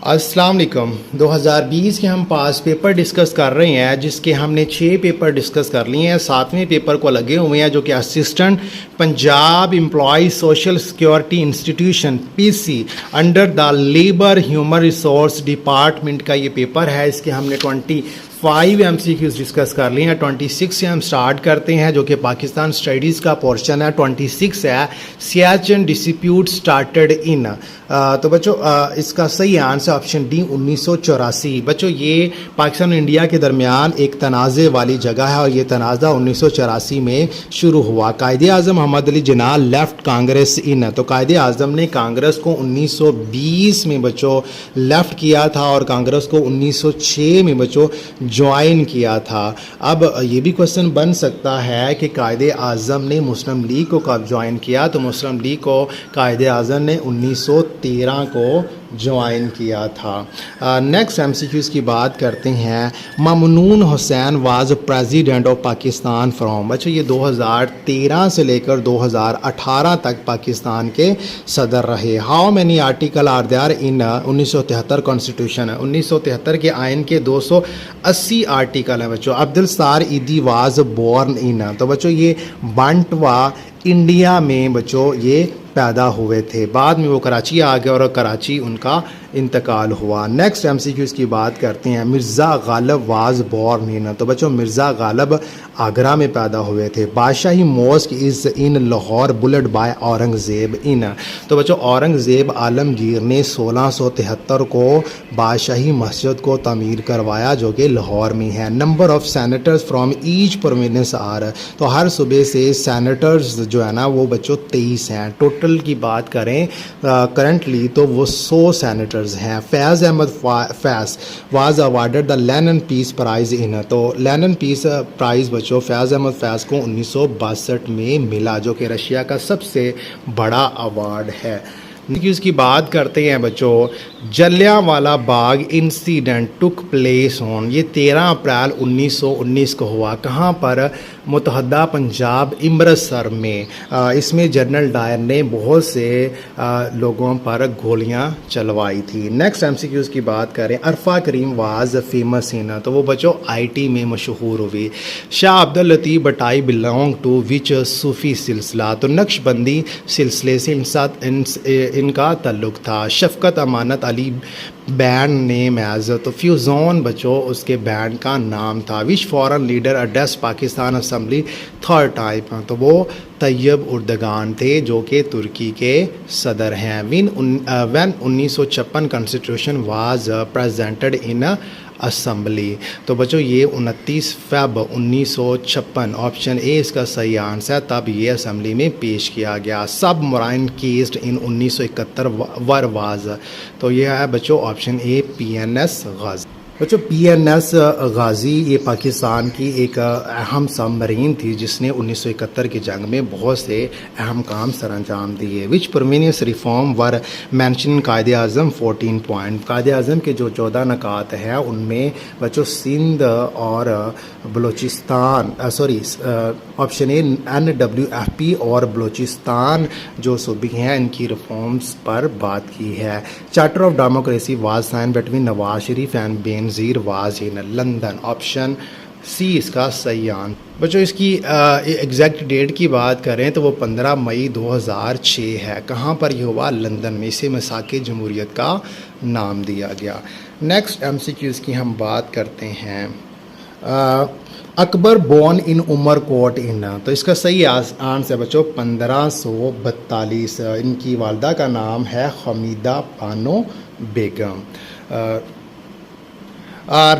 अस्सलाम वालेकुम। 2020 के हम पास पेपर डिस्कस कर रहे हैं, जिसके हमने 6 पेपर डिस्कस कर लिए हैं। 7वें पेपर को लगे हुए हैं, जो कि assistant Punjab employ social security institution PC under the labour human resource department का ये पेपर है। इसके हमने 25 MCQs डिस्कस कर लिए हैं। 26 से हम स्टार्ट करते हैं, जो कि पाकिस्तान स्टडीज़ का पोर्शन है। 26 है सियाचिन डिस्प्यूट स्टार्टेड इन। तो बच्चों इसका सही आंसर ऑप्शन डी 1984। बच्चों ये पाकिस्तान और इंडिया के दरमियान एक तनाज़े वाली जगह है और ये तनाज़ा 1984 में शुरू हुआ। कायदे आज़म मोहम्मद अली जिन्ना लेफ्ट कांग्रेस इन। तो कायदे आज़म ने कांग्रेस को 1920 में बच्चों लेफ़्ट किया था और कांग्रेस को 1906 में बच्चों ज्वाइन किया था। अब ये भी क्वेश्चन बन सकता है कि कायदे आज़म ने मुस्लिम लीग को कब ज्वाइन किया। तो मुस्लिम लीग को कायदे आज़म ने 1913 को ज्वाइन किया था। नेक्स्ट MCQs की बात करते हैं। Mamnoon Hussain was president of Pakistan from. बच्चों ये 2013 से लेकर 2018 तक पाकिस्तान के सदर रहे। How many article are there in 1973 constitution. 1973 के आइन के 280 आर्टिकल हैं बच्चों। अब्दुल सत्तार ईदी वाज बोर्न इन। तो बच्चों ये बंटवा इंडिया में बच्चों ये पैदा हुए थे। बाद में वो कराची आ गए और कराची उनका इंतकाल हुआ। नेक्स्ट MCQs की बात करते हैं। Mirza Ghalib was born in. तो बच्चों मिर्ज़ा गालिब आगरा में पैदा हुए थे। Badshahi mosque is in Lahore built by Aurangzeb in. तो बच्चों औरंगज़ेब आलमगीर ने 1673 को बादशाही मस्जिद को तमीर करवाया, जो कि लाहौर में है। Number of senators from each province are. तो हर सूबे से सैनेटर्स जो है ना वो बच्चों 23 हैं। टोटल की बात करें करंटली तो वो 100 सैनेटर्स हैं। Faiz Ahmed Faiz was awarded the Lenin peace prize in. तो लेनिन पीस प्राइज़ बच्चों फैज़ अहमद फैज़ को 1962 में मिला, जो कि रशिया का सबसे बड़ा अवार्ड है। उसकी बात करते हैं बच्चों। Jallianwala Bagh incident took place on. ये 13 अप्रैल 1919 को हुआ। कहाँ पर? मुतहदा पंजाब अमृतसर में। इसमें जनरल डायर ने बहुत से लोगों पर गोलियां चलवाई थी। नेक्स्ट MCQs की बात करें। Arfa Karim was famous in. तो वो बच्चों IT में मशहूर हुई। Shah Abdul Latif Bhittai belong to which Sufi silsila. तो नक्शबंदी सिलसिले से इनका ताल्लुक़ था। Shafqat Amanat Ali band name is. तो फ्यूज़ोन बच्चों उसके बैंड का नाम था। Which foreign leader address Pakistan assembly third time. तो वो तैयब उर्दगान थे, जो कि तुर्की के सदर हैं। When 1956 constitution was presented in assembly. तो बच्चों ये 29 फ़रवरी 1956 ऑप्शन ए इसका सही आंसर। तब ये असम्बली में पेश किया गया। सब मोराइन केस्ड इन 1971 वर वाज। तो ये है बच्चों ऑप्शन ए PNS गाजी। बच्चों PNS गाजी ये पाकिस्तान की एक अहम सबमरीन थी, जिसने 1971 की जंग में बहुत से अहम काम सर अंजाम दिए। विच परमीनियस रिफॉर्म वर मैंशन कायदे आज़म 14 पॉइंट। कायदे आज़म के जो 14 नकात हैं उनमें बच्चों सिंध और बलूचिस्तान ऑप्शन ए NWFP और बलूचिस्तान जो सूबे हैं इनकी रिफॉर्म्स पर बात की है। Charter of democracy was sign between Nawaz Sharif and Benazir was in London. Option C इसका सही आंसर। बच्चों इसकी एग्जैक्ट डेट की बात करें तो वो 15 मई 2006 है। कहाँ पर ये हुआ? लंदन में। इसे मसाके जमहूरियत का नाम दिया गया। नेक्स्ट MCQs की हम बात करते हैं। अकबर बोर्न इन उमरकोट इन। तो इसका सही आंसर बच्चों 1542। इनकी वालदा का नाम है हमीदा बानो बेगम।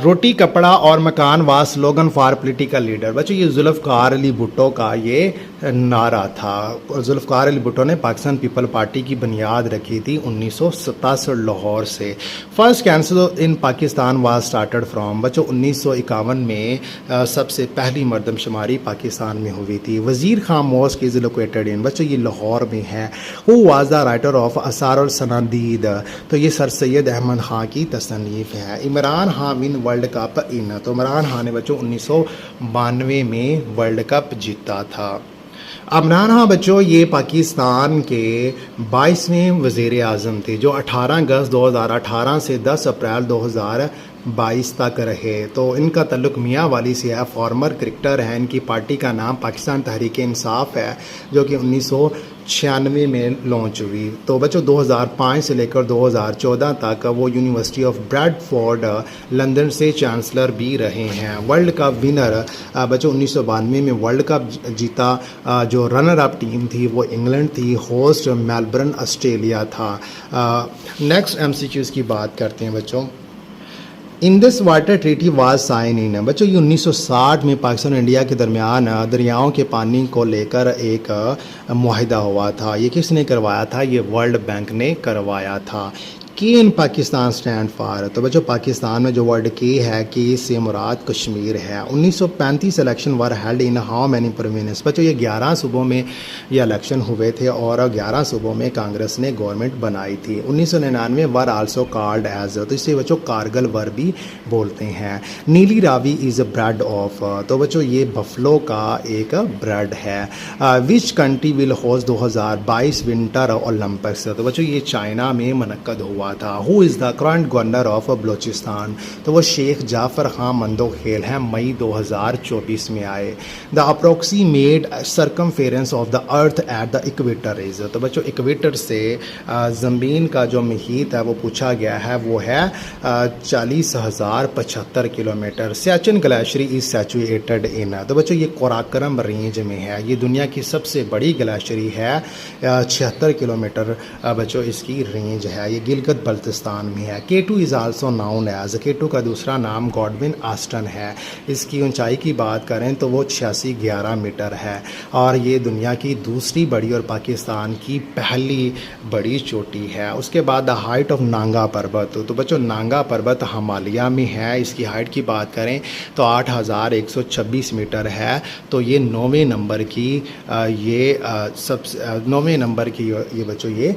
रोटी कपड़ा और मकान वा स्लोगन फॉर पॉलिटिकल लीडर। बच्चों ये जुल्फ़िकार अली भुट्टो का ये नारा था। जुल्फ़िकार अली भुट्टो ने पाकिस्तान पीपल पार्टी की बुनियाद रखी थी 1967 लाहौर से। First cancel in Pakistan was started from. बच्चों 1951 में सबसे पहली मरदमशुमारी पाकिस्तान में हुई थी। Wazir Khan mosque is located in. बच्चों ये लाहौर में है। Who was the writer of Asar और सनादीद। तो ये सर सैयद अहमद खां की तसनीफ़ है। Imran Khan win world cup in. तो इमरान खान ने बच्चों 1992 में वर्ल्ड कप जीता था। इमरान खान बच्चों ये पाकिस्तान के 22वें वज़ीर आज़म थे जो 18 अगस्त 2018 से 10 अप्रैल 2022 तक रहे। तो इनका तल्लुक़ मियाँ वाली से है, फॉर्मर क्रिकेटर है। इनकी पार्टी का नाम पाकिस्तान तहरीक इंसाफ है जो कि 1996 में लॉन्च हुई। तो बच्चों 2005 से लेकर 2014 तक वो यूनिवर्सिटी ऑफ ब्रैडफोर्ड लंदन से चांसलर भी रहे हैं। वर्ल्ड कप विनर बच्चों 1992 में वर्ल्ड कप जीता। जो रनर अप टीम थी वो इंग्लैंड थी, होस्ट मेलबर्न ऑस्ट्रेलिया था। नेक्स्ट एमसीक्यूज़ की बात करते हैं बच्चों। Indus water treaty was sign in बच्चों ये 1960 में पाकिस्तान और इंडिया के दरमियान दरियाओं के पानी को लेकर एक मुआहिदा हुआ था। ये किसने करवाया था? ये वर्ल्ड बैंक ने करवाया था। के इन पाकिस्तान स्टैंड फॉर, तो बच्चों पाकिस्तान में जो वर्ड के है, के से मुराद कश्मीर है। 1935 election were held in how many province, बच्चों ये 11 सूबों में ये इलेक्शन हुए थे और 11 सूबों में कांग्रेस ने गवर्नमेंट बनाई थी। 1999 वर आल्सो कॉल्ड एज, तो इसे बच्चों कारगिल वर भी बोलते हैं। नीली Ravi is a bread of, तो बच्चों ये बफलो का एक ब्रेड है। Which country will host 2022 winter Olympics, तो बच्चों ये चाइना में मनक़द हुआ था। Who is the current governor of Balochistan, तो वो शेख जाफ़र खान मंदोखेल हैं, मई 2024 में आए। The approximate circumference of the earth at the equator is, तो बच्चों इक्वेटर से ज़मीन का जो मुहीत है वो पूछा गया है, वो है 40,075 किलोमीटर। सियाचिन ग्लेशियर इज़ सैचुएटेड इन, तो बच्चों ये कराकोरम रेंज में है। ये दुनिया की सबसे बड़ी ग्लेशियर है, 76 किलोमीटर बच्चों इसकी रेंज है। ये गिलगित बल्तिस्तान में है। K2 is also known as, K2 का दूसरा नाम गॉडविन आस्टन है। इसकी ऊंचाई की बात करें तो वो 8611 मीटर है और ये दुनिया की दूसरी बड़ी और पाकिस्तान की पहली बड़ी चोटी है। उसके बाद द हाइट ऑफ नांगा पर्वत, तो बच्चों नांगा पर्वत हिमालय में है। इसकी हाइट की बात करें तो 8126 मीटर है। तो ये 9वें नंबर की ये सबसे 9वें नंबर की ये बच्चों ये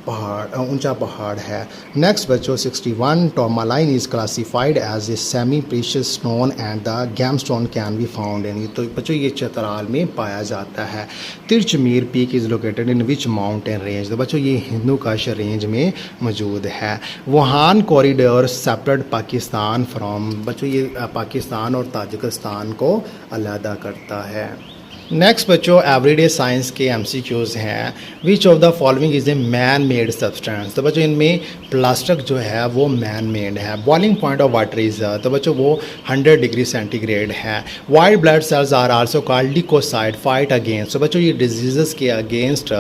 ऊंचा पहाड़ है। नेक्स्ट बच्चों 61 tourmaline is classified as a semi precious stone and the gemstone can be found in, तो बच्चों ये चतराल में पाया जाता है। Tirich Mir peak is located in which mountain range, तो बच्चों ये हिंदू काश रेंज में मौजूद है। Wakhan corridor separate Pakistan from, बच्चों ये पाकिस्तान और ताजिकिस्तान को अलहदा करता है। नेक्स्ट बच्चों एवरीडे साइंस के MCQs हैं। Which of the following is a man made substance, तो बच्चों इनमें प्लास्टिक जो है वो मैन मेड है। Boiling point of water is, तो बच्चों वो 100 डिग्री सेंटीग्रेड है। White blood cells are also called leucocyte fight against, तो बच्चों ये डिजीज़ के अगेंस्ट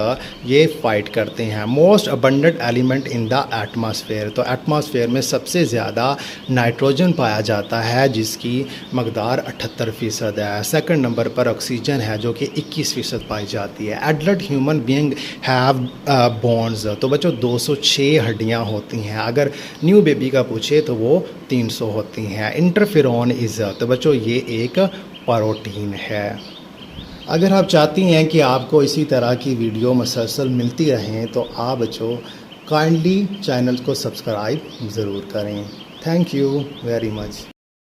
ये फाइट करते हैं। Most abundant element in the atmosphere, तो एटमॉस्फेयर में सबसे ज़्यादा नाइट्रोजन पाया जाता है जिसकी मकदार 78% है। सेकंड नंबर पर ऑक्सीजन है जो कि 21% पाई जाती है। Adult human being have bones, तो बच्चों 206 हड्डियां होती हैं। अगर न्यू बेबी का पूछे तो वो 300 होती हैं। इंटरफेरॉन इज़, तो बच्चों ये एक प्रोटीन है। अगर आप चाहती हैं कि आपको इसी तरह की वीडियो मुसलसल मिलती रहें तो आप बच्चों काइंडली चैनल को सब्सक्राइब ज़रूर करें। Thank you very much.